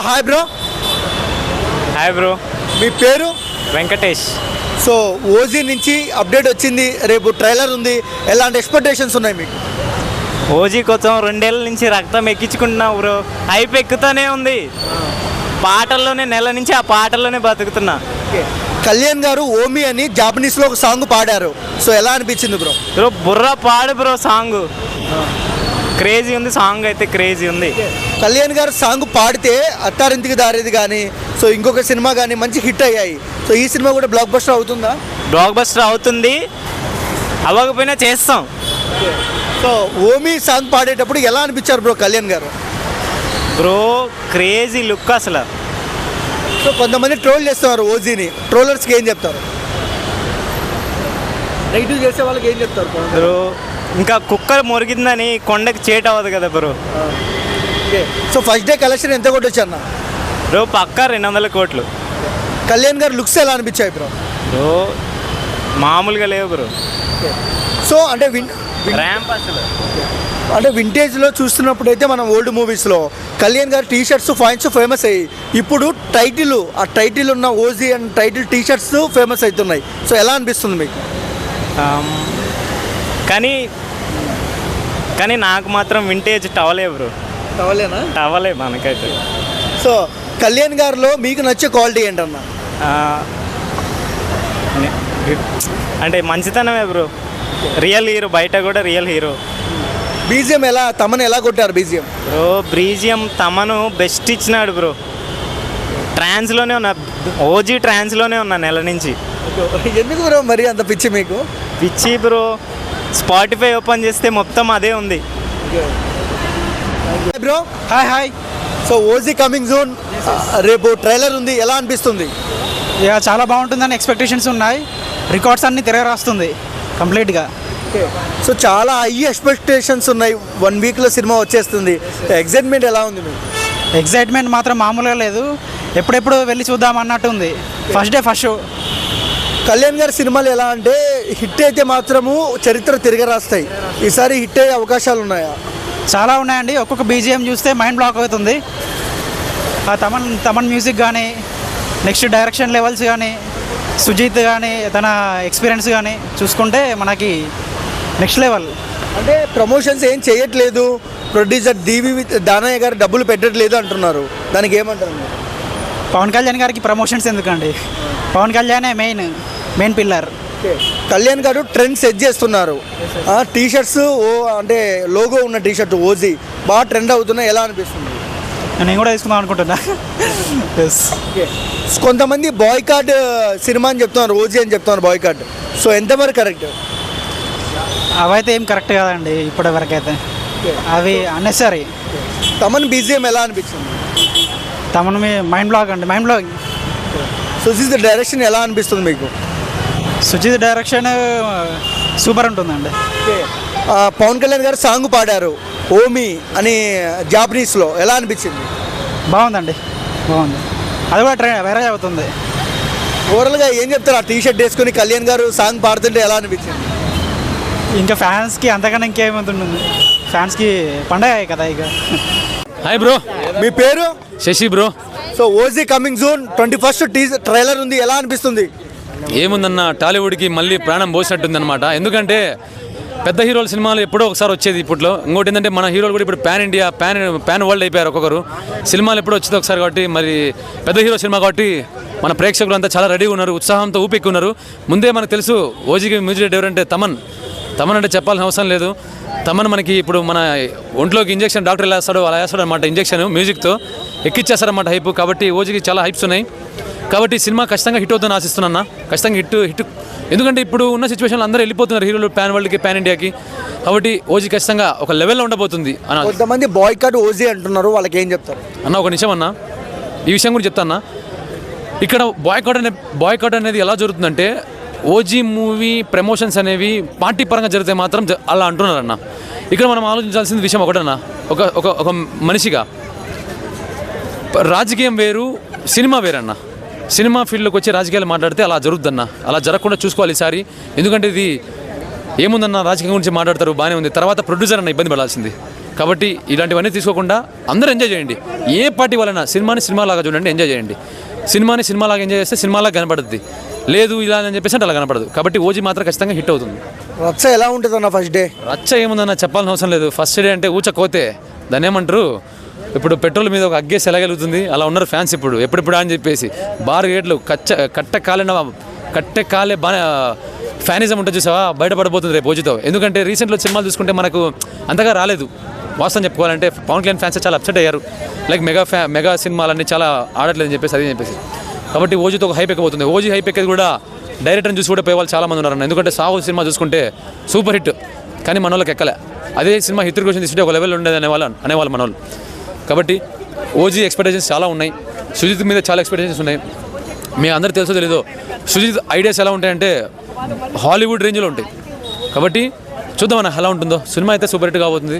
Hi bro. Hi bro. మీ పేరు? Venkatesh. So OG నుంచి అప్డేట్ వచ్చింది, రేపు ట్రైలర్ ఉంది, ఎలాంటి ఎక్స్పెక్టేషన్స్ ఉన్నాయి మీకు? ఓజీ కోసం 2 ఏళ్ళ నుంచి రక్తం ఎక్కించుకుంటున్నా బ్రో. హైప్ ఎక్కుతానే ఉంది. పాటల్లోనే నెల నుంచి ఆ పాటల్లోనే బతుకుతున్నా. కళ్యాణ్ గారు ఓమి అని జాపనీస్లో ఒక సాంగ్ పాడారు. సో ఎలా అనిపించింది బ్రో? బ్రో బుర్రా పాడు బ్రో. సాంగ్ క్రేజీ ఉంది. సాంగ్ అయితే క్రేజీ ఉంది. కళ్యాణ్ గారు సాంగ్ పాడితే అత్తారింటికి దారేది కానీ, సో ఇంకొక సినిమా కానీ మంచి హిట్ అయ్యాయి. సో ఈ సినిమా కూడా బ్లాక్ బస్టర్ అవుతుందా? బ్లాక్ బస్టర్ అవుతుంది. అవ్వకపోయినా చేస్తాం. సో ఓమి సాంగ్ పాడేటప్పుడు ఎలా అనిపించారు బ్రో కళ్యాణ్ గారు? బ్రో క్రేజీ లుక్ అసలు. సో కొంతమంది ట్రోల్ చేస్తున్నారు ఓజీని. ట్రోలర్స్కి ఏం చెప్తారు? నెగిటివ్ చేసే వాళ్ళకి ఏం చెప్తారు బ్రో? ఇంకా కుక్క మురిగిందని కొండకి చేట్ అవ్వదు కదా bro. So first day collection ఎంత కొట్టొచ్చు అన్న? బ్రో పక్కా 200 కోట్లు. కళ్యాణ్ గారు లుక్స్ ఎలా అనిపించాయి బ్రో? బ్రో మామూలుగా లేవు బ్రో. సో అంటే ర్యాంప్ అసలు. అంటే వింటేజ్లో చూస్తున్నప్పుడు అయితే మనం ఓల్డ్ మూవీస్లో కళ్యాణ్ గారు టీ షర్ట్స్ పాయింట్స్ ఫేమస్ అయ్యాయి. ఇప్పుడు ఆ టైటిల్ ఉన్న OG and title T shirts famous అవుతున్నాయి. సో ఎలా అనిపిస్తుంది మీకు? కానీ నాకు మాత్రం వింటేజ్ టవలే బ్రో. టవలేనా? టవలే మనకైతే. సో కళ్యాణ్ గారిలో మీకు నచ్చే క్వాలిటీ ఏంటన్నా? అంటే మంచితనమే బ్రో. Real hero. బయట కూడా రియల్ హీరో. బీజిఎం తమను ఎలా కొట్టారు బీజిఎం? బ్రో బ్రీజియం తమను బెస్ట్ ఇచ్చినాడు బ్రో. ట్రాన్స్లోనే ఉన్నా. ఓజీ ట్రాన్స్లోనే ఉన్నా నెల నుంచి. ఎందుకు బ్రో మరి అంత పిచ్చి మీకు? పిచ్చి బ్రో. స్పాటిఫై ఓపెన్ చేస్తే మొత్తం అదే ఉంది bro. Hi. So OG coming June, రేపు ట్రైలర్ ఉంది, ఎలా అనిపిస్తుంది? ఇక చాలా బాగుంటుందని ఎక్స్పెక్టేషన్స్ ఉన్నాయి. రికార్డ్స్ అన్నీ తిరగరాస్తుంది కంప్లీట్గా. సో చాలా హై ఎక్స్పెక్టేషన్స్ ఉన్నాయి. 1 వీక్లో సినిమా వచ్చేస్తుంది. ఎగ్జైట్మెంట్ ఎలా ఉంది మీకు? ఎగ్జైట్మెంట్ మాత్రం మామూలుగా లేదు. ఎప్పుడెప్పుడు వెళ్ళి చూద్దాం అన్నట్టు ఉంది. First day first show. Kalyan గారి సినిమాలు ఎలా అంటే హిట్ అయితే మాత్రము చరిత్ర తిరగరాస్తాయి. ఈసారి హిట్ అయ్యే అవకాశాలు ఉన్నాయా? చాలా ఉన్నాయండి. ఒక్కొక్క బీజిఎం చూస్తే మైండ్ బ్లాక్ అవుతుంది. ఆ తమన్ మ్యూజిక్ కానీ, నెక్స్ట్ డైరెక్షన్ లెవెల్స్ కానీ, సుజీత్ కానీ తన ఎక్స్పీరియన్స్ కానీ చూసుకుంటే మనకి నెక్స్ట్ లెవెల్. అంటే ప్రమోషన్స్ ఏం చేయట్లేదు, ప్రొడ్యూసర్ దానయ్య గారు డబ్బులు పెట్టట్లేదు అంటున్నారు. దానికి ఏమంటారు? పవన్ కళ్యాణ్ గారికి ప్రమోషన్స్ ఎందుకండి? పవన్ కళ్యాణే మెయిన్ పిల్లర్. కళ్యాణ్ గారు ట్రెండ్ సెట్ చేస్తున్నారు. టీ షర్ట్స్ అంటే లోగో ఉన్న టీ షర్ట్ ఓజీ బాగా ట్రెండ్ అవుతున్నాయి. ఎలా అనిపిస్తుంది? నేను కూడా తీసుకుందాం అనుకుంటున్నా. కొంతమంది బాయ్కాట్ సినిమా అని చెప్తున్నారు, ఓజీ అని చెప్తున్నారు బాయ్కాట్. సో ఎంతవరకు కరెక్ట్? అవైతే ఏం కరెక్ట్ కాదండి ఇప్పటి వరకు అయితే. అవి అన్నెసరీ. తమన్ బీజిఎం ఎలా అనిపించింది? తమను మైండ్ బ్లాక్ అండి. Mind block. సుజీత్ డైరెక్షన్ ఎలా అనిపిస్తుంది మీకు? సుజీత్ డైరెక్షన్ సూపర్ ఉంటుందండి. పవన్ కళ్యాణ్ గారు సాంగ్ పాడారు ఓమి అని జాపనీస్లో, ఎలా అనిపించింది? బాగుందండి. బాగుంది. అది కూడా వైరల్ అవుతుంది. ఓవరాల్గా ఏం చెప్తారు? ఆ టీ షర్ట్ వేసుకుని కళ్యాణ్ గారు సాంగ్ పాడుతుంటే ఎలా అనిపించింది? ఇంకా ఫ్యాన్స్కి అంతకన్నా ఇంకేమవుతుంది. ఫ్యాన్స్కి పండగ కదా ఇక. Hi bro. మీ పేరు? Sasi bro. So OG coming June 21st trailer ఉంది, ఎలా అనిపిస్తుంది? ఏముందన్న, టాలీవుడ్కి మళ్ళీ ప్రాణం పోసినట్టుంది అనమాట. ఎందుకంటే పెద్ద హీరోల సినిమాలు ఎప్పుడో ఒకసారి వచ్చేది ఇప్పట్లో. ఇంకోటి ఏంటంటే మన హీరోలు కూడా ఇప్పుడు పాన్ ఇండియా పాన్ వరల్డ్ అయిపోయారు ఒక్కొక్కరు. సినిమాలు ఎప్పుడో వచ్చేది ఒకసారి కాబట్టి మరి పెద్ద హీరో సినిమా కాబట్టి మన ప్రేక్షకులు అంతా చాలా రెడీగా ఉన్నారు, ఉత్సాహంతో ఊపెక్కి ఉన్నారు. ముందే మనకు తెలుసు ఓజీకి మ్యూజిక్ డైరెక్టర్ ఎవరంటే తమన్ అంటే చెప్పాల్సిన అవసరం లేదు. తమన్ మనకి ఇప్పుడు మన ఒంట్లోకి ఇంజెక్షన్ డాక్టర్ ఎలా వేస్తాడో అలా వేస్తాడు అనమాట. ఇంజెక్షన్ మ్యూజిక్తో ఎక్కిచ్చేస్తారన్నమాట హైప్. కాబట్టి ఓజీకి చాలా హైప్స్ ఉన్నాయి. కాబట్టి సినిమా ఖచ్చితంగా హిట్ అవుతుందని ఆశిస్తున్నా. ఖచ్చితంగా హిట్ ఎందుకంటే ఇప్పుడు ఉన్న సిచ్యువేషన్లో అందరూ వెళ్ళిపోతున్నారు హీరోలు పాన్ వరల్డ్కి, పాన్ ఇండియాకి. కాబట్టి ఓజీ ఖచ్చితంగా ఒక లెవెల్లో ఉండబోతుంది అన్న. కొంతమంది బాయ్కాట్ ఓజీ అంటున్నారు, వాళ్ళకి ఏం చెప్తారు అన్న? ఒక నిమిషం అన్న, ఈ విషయం కూడా చెప్తాన్నా. ఇక్కడ బాయ్కాట్ అనేది ఎలా జరుగుతుందంటే ఓజీ మూవీ ప్రమోషన్స్ అనేవి పార్టీ పరంగా జరిగితే మాత్రం అలా అంటున్నారన్న. ఇక్కడ మనం ఆలోచించాల్సిన విషయం ఒకటన్నా, ఒక మనిషిగా రాజకీయం వేరు, సినిమా వేరన్న. సినిమా ఫీల్డ్లోకి వచ్చి రాజకీయాలు మాట్లాడితే అలా జరుగుద్దన్న. అలా జరగకుండా చూసుకోవాలి ఈసారి. ఎందుకంటే ఇది ఏముందన్న, రాజకీయం గురించి మాట్లాడతారు బాగానే ఉంది, తర్వాత ప్రొడ్యూసర్ అన్న ఇబ్బంది పడాల్సింది. కాబట్టి ఇలాంటివన్నీ తీసుకోకుండా అందరూ ఎంజాయ్ చేయండి. ఏ పార్టీ వలన సినిమాని సినిమాలాగా చూడండి, ఎంజాయ్ చేయండి. సినిమాని సినిమాలాగా ఎంజాయ్ చేస్తే సినిమాలాగా కనపడుతుంది, లేదు ఇలా అని చెప్పేసి అంటే అలా కనపడదు. కాబట్టి ఓజీ మాత్రం ఖచ్చితంగా హిట్ అవుతుంది. రచ్చ ఎలా ఉంటుంది అన్న ఫస్ట్ డే? రచ్చ ఏముందన్న చెప్పాల్సిన అవసరం లేదు. ఫస్ట్ డే అంటే ఊచకోతే, దాన్ని ఏమంటారు, ఇప్పుడు పెట్రోల్ మీద ఒక అగ్గేసి ఎలాగలుగుతుంది అలా ఉన్నారు ఫ్యాన్స్. ఇప్పుడు ఎప్పుడెప్పుడు అని చెప్పేసి బార్ గేట్లు కట్టె కాలే బాగా ఫ్యానిజం ఉంటుంది చూసావా, బయటపడబోతుంది రేపు ఓజీతో. ఎందుకంటే రీసెంట్లో సినిమాలు చూసుకుంటే మనకు అంతగా రాలేదు. వాస్తవం చెప్పుకోవాలంటే పవన్ కళ్యాణ్ ఫ్యాన్స్ చాలా అప్సెట్ అయ్యారు. లైక్ మెగా సినిమాలన్నీ చాలా ఆడట్లేదని చెప్పేసి అది చెప్పేసి. కాబట్టి ఓజీతో ఒక హైప్ ఎక్కబోతుంది. ఓజీ హైప్ ఎక్కేది కూడా డైరెక్టర్ని చూసి కూడా పోయే వాళ్ళు చాలా మంది ఉన్నారు. ఎందుకంటే సాహు సినిమా చూసుకుంటే సూపర్ హిట్, కానీ మన వాళ్ళకి ఎక్కలే. అదే సినిమా హిట్ కోసం తీసుకుంటే ఒక లెవెల్ ఉండేది అనేవాళ్ళు మన వాళ్ళు. కాబట్టి ఓజీ ఎక్స్పెక్టేషన్స్ చాలా ఉన్నాయి. సుజిత్ మీద చాలా ఎక్స్పెక్టేషన్స్ ఉన్నాయి. మీ అందరూ తెలుసో తెలీదో సుజిత్ ఐడియాస్ ఎలా ఉంటాయంటే హాలీవుడ్ రేంజ్లో ఉంటాయి. కాబట్టి చూద్దామన్నా ఎలా ఉంటుందో. సినిమా అయితే సూపర్ హిట్ కాబోతుంది.